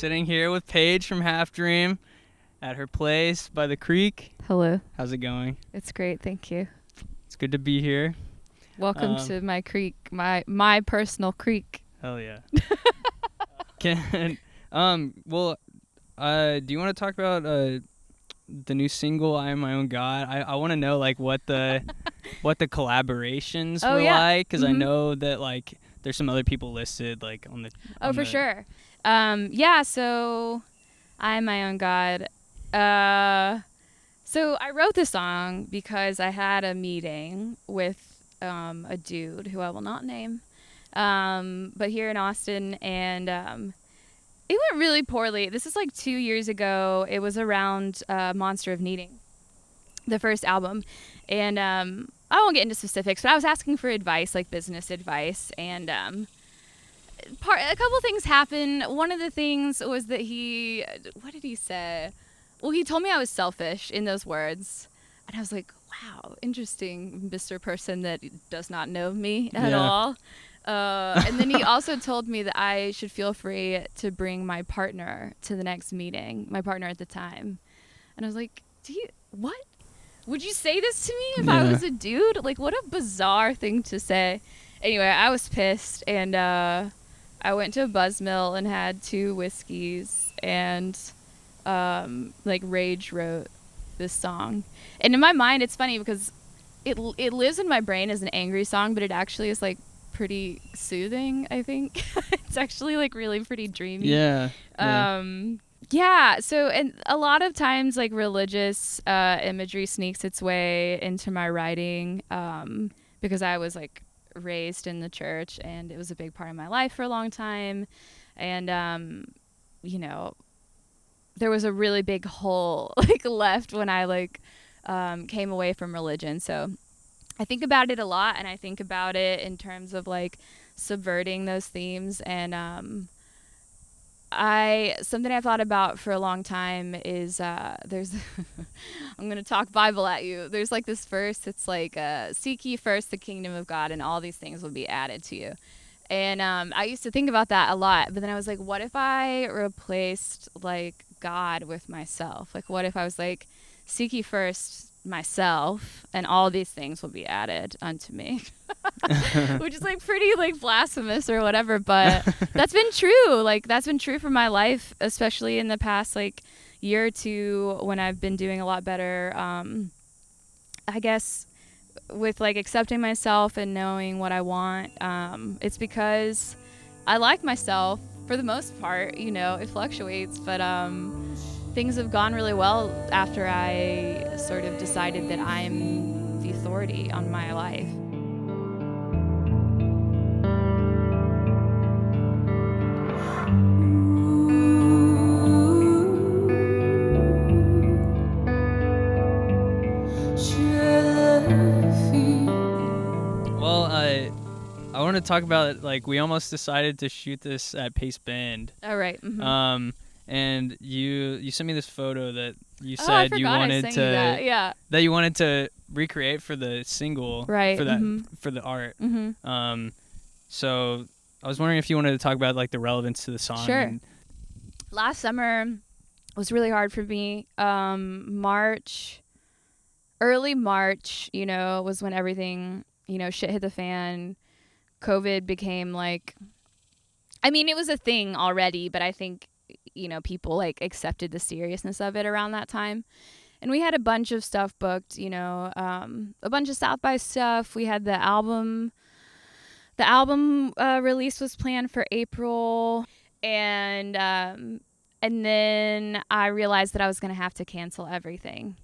sitting here with Paige from Half Dream at her place by the creek. Hello. How's it going? It's great, thank you. It's good to be here. Welcome to my creek, my personal creek. Hell yeah. Do you want to talk about the new single "I Am My Own God"? I want to know like what the collaborations were like, because I know that like there's some other people listed like on the Sure. So "I Am My Own God." So I wrote this song because I had a meeting with a dude who I will not name, but here in Austin, and it went really poorly. This is like 2 years ago. It was around Monster of Needing, the first album. And I won't get into specifics, but I was asking for advice, like business advice. And a couple things happened. One of the things was that what did he say? Well, he told me I was selfish in those words. And I was like, wow, interesting, Mr. Person that does not know me at all. And then he also told me that I should feel free to bring my partner to the next meeting, my partner at the time. And I was like, what? Would you say this to me if I was a dude? Like, what a bizarre thing to say. Anyway, I was pissed, and I went to a Buzzmill and had 2 whiskeys and rage wrote this song. And in my mind, it's funny because it lives in my brain as an angry song, but it actually is like pretty soothing, I think. It's actually like really pretty dreamy. So, and a lot of times like religious imagery sneaks its way into my writing because I was like raised in the church, and it was a big part of my life for a long time. And there was a really big hole like left when I like came away from religion. So I think about it a lot, and I think about it in terms of like subverting those themes. And something I've thought about for a long time is there's I'm gonna talk Bible at you. There's like this verse. It's like seek ye first the kingdom of God, and all these things will be added to you. And I used to think about that a lot, but then I was like, what if I replaced like God with myself? Like, what if I was like, seek ye first myself, and all these things will be added unto me? Which is like pretty like blasphemous or whatever, but that's been true. Like, that's been true for my life, especially in the past like year or two when I've been doing a lot better, I guess, with like accepting myself and knowing what I want. It's because I like myself for the most part. It fluctuates, but things have gone really well after I sort of decided that I'm the authority on my life. Well, I want to talk about like we almost decided to shoot this at Pace Bend. Oh, right. Mm-hmm. And you sent me this photo that you said you wanted that you wanted to recreate for the single, right? For that for the art. Mm-hmm. So I was wondering if you wanted to talk about like the relevance to the song. Sure. Last summer was really hard for me. Early March, was when everything, shit hit the fan. COVID became like, I mean, it was a thing already, but I think, people like accepted the seriousness of it around that time. And we had a bunch of stuff booked, a bunch of South by stuff. We had the album release was planned for April. And then I realized that I was going to have to cancel everything.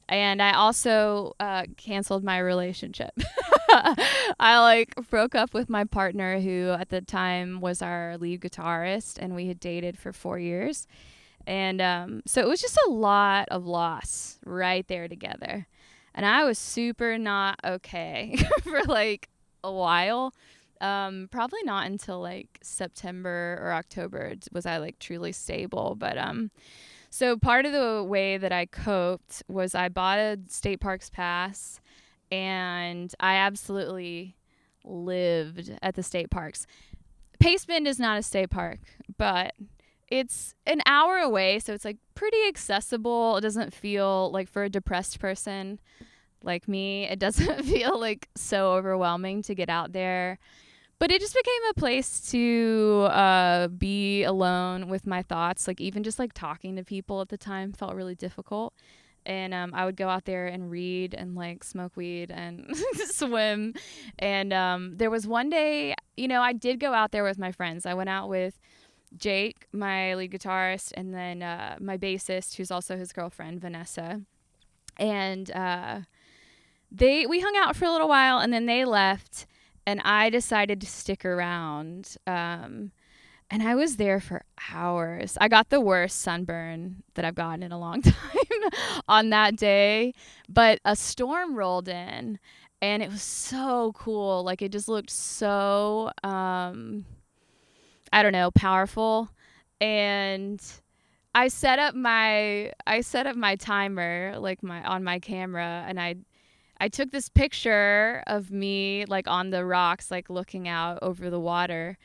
And I also canceled my relationship. I broke up with my partner, who at the time was our lead guitarist, and we had dated for 4 years. And so it was just a lot of loss right there together. And I was super not okay for like a while. Probably not until like September or October was I like truly stable. But so part of the way that I coped was I bought a state parks pass, and I absolutely lived at the state parks. Pace Bend is not a state park, but it's an hour away, so it's like pretty accessible. It doesn't feel like, for a depressed person like me, it doesn't feel like so overwhelming to get out there. But it just became a place to be alone with my thoughts. Like, even just like talking to people at the time felt really difficult. And I would go out there and read and like smoke weed and swim. And there was one day, I did go out there with my friends. I went out with Jake, my lead guitarist, and then my bassist, who's also his girlfriend, Vanessa. And we hung out for a little while, and then they left, and I decided to stick around. And I was there for hours. I got the worst sunburn that I've gotten in a long time on that day. But a storm rolled in, and it was so cool. Like, it just looked so, I don't know, powerful. And I set up my timer, like, on my camera, and I took this picture of me like on the rocks, like looking out over the water.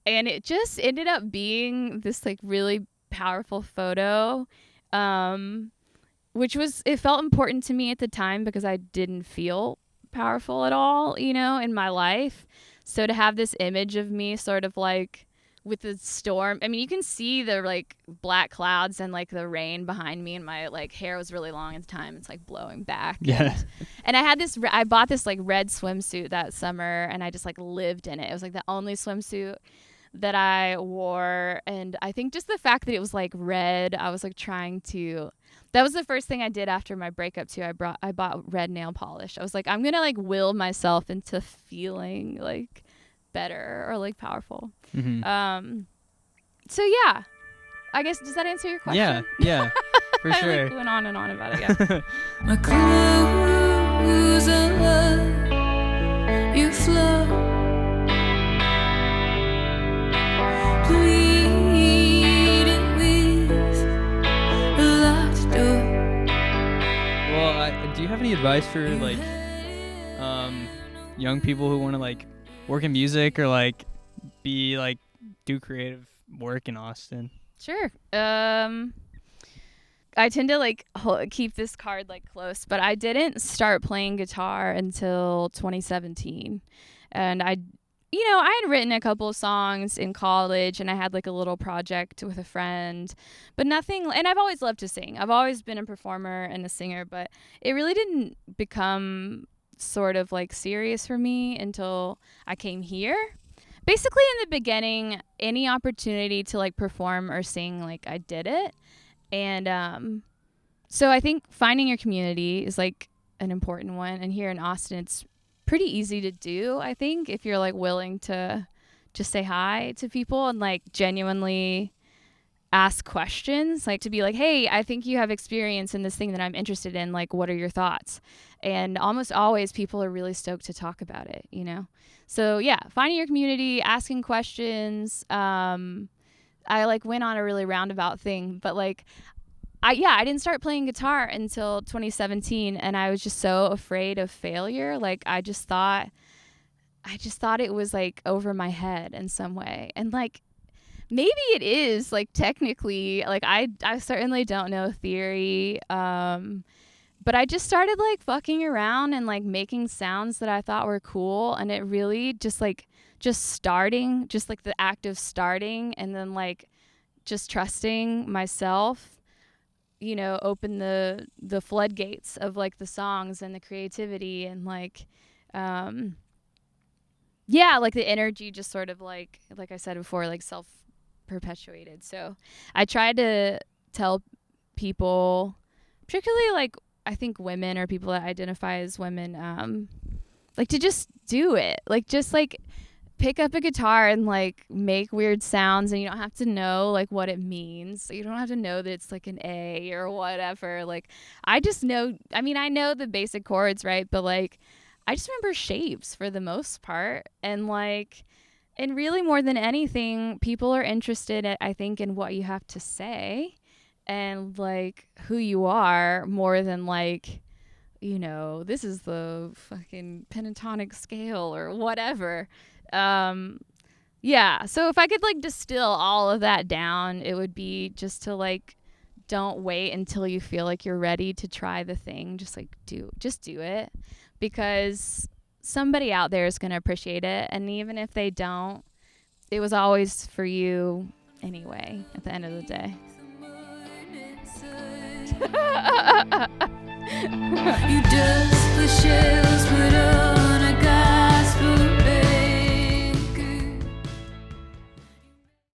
And it just ended up being this like really powerful photo, it felt important to me at the time because I didn't feel powerful at all, in my life. So to have this image of me sort of like with the storm, I mean, you can see the like black clouds and like the rain behind me, and my like hair was really long at the time. It's like blowing back. Yeah. And I bought this like red swimsuit that summer, and I just like lived in it. It was like the only swimsuit that I wore. And I think just the fact that it was like red, I was like that was the first thing I did after my breakup too. I bought red nail polish. I was like, I'm gonna like will myself into feeling like better or like powerful. Mm-hmm. So yeah, I guess, does that answer your question? Yeah, for sure. I like went on and on about it. Yeah. My clothes are love, you flow. Well, do you have any advice for like young people who want to like work in music or like be like do creative work in Austin? Sure. I tend to like keep this card like close, but I didn't start playing guitar until 2017, and I had written a couple of songs in college, and I had like a little project with a friend, but nothing. And I've always loved to sing. I've always been a performer and a singer, but it really didn't become sort of like serious for me until I came here. Basically, in the beginning, any opportunity to like perform or sing, like I did it. And so I think finding your community is like an important one. And here in Austin, it's pretty easy to do, I think, if you're like willing to just say hi to people and like genuinely ask questions, like to be like, hey, I think you have experience in this thing that I'm interested in, like what are your thoughts? And almost always people are really stoked to talk about it, so yeah, finding your community, asking questions. I like went on a really roundabout thing, but like I didn't start playing guitar until 2017, and I was just so afraid of failure. Like I just thought it was like over my head in some way. And like maybe it is like technically, like I certainly don't know theory. But I just started like fucking around and like making sounds that I thought were cool, and it really just starting, just like the act of starting and then like just trusting myself, open the floodgates of like the songs and the creativity and like like the energy just sort of like I said before, like self perpetuated. So I try to tell people, particularly like I think women or people that identify as women, like to just do it. Like just like pick up a guitar and like make weird sounds, and you don't have to know like what it means. You don't have to know that it's like an A or whatever. Like I just know, I know the basic chords, right? But like I just remember shapes for the most part. And like, and really more than anything, people are interested, I think, in what you have to say and like who you are more than like, this is the fucking pentatonic scale or whatever. Yeah. So if I could like distill all of that down, it would be just to like don't wait until you feel like you're ready to try the thing. Just do it, because somebody out there is going to appreciate it, and even if they don't, it was always for you anyway at the end of the day. You dust the shell